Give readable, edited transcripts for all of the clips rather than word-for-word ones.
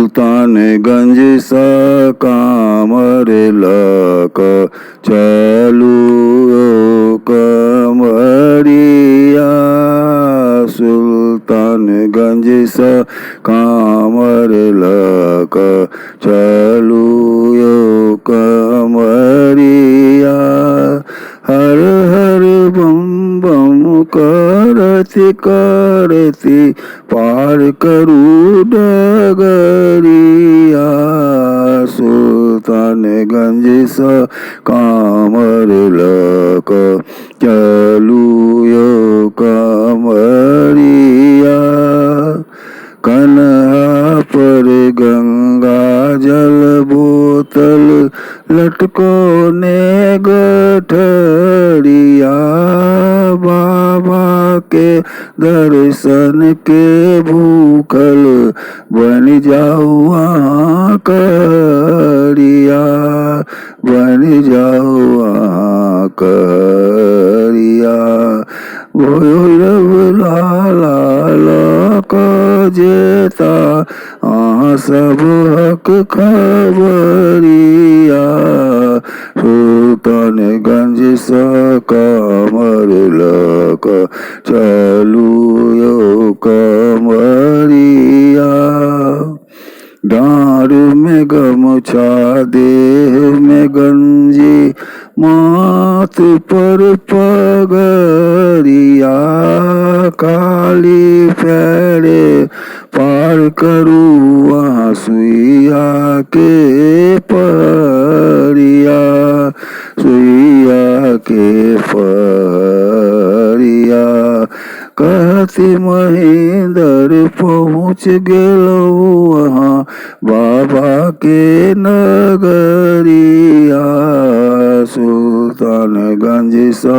सुल्तानगंज सा कामर लक चलू कमरिया। सुल्तानगंज सा कामर लक चलू कमरिया। हर हर बम बम करती करती पार करू डगरिया। सुल्तानगंज सा कामर लक चलू कमरिया। कन्हा पर गंगा जल बोतल लटको ने गठरिया। बाबा के दर्शन के भूखल बन जाओ करिया। बन जाओ करिया। भैरव लाला जेता सब हक खबरिया। सुल्तानगंज सा कामर लक चलू कमरिया। डाँड़ में गमछा देह में गंजी माथ पर पगरिया। काली फेरे पार करू वहाँ सुइया के परिया। सुइया के परिया। कहती महेंद्र पहुँच गेलो वहाँ बाबा के नगरिया। सुल्तानगंज सा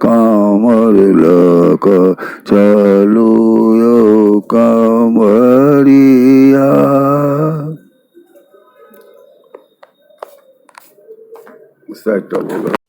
कामर लक चलू कमरिया। सेट हो गया।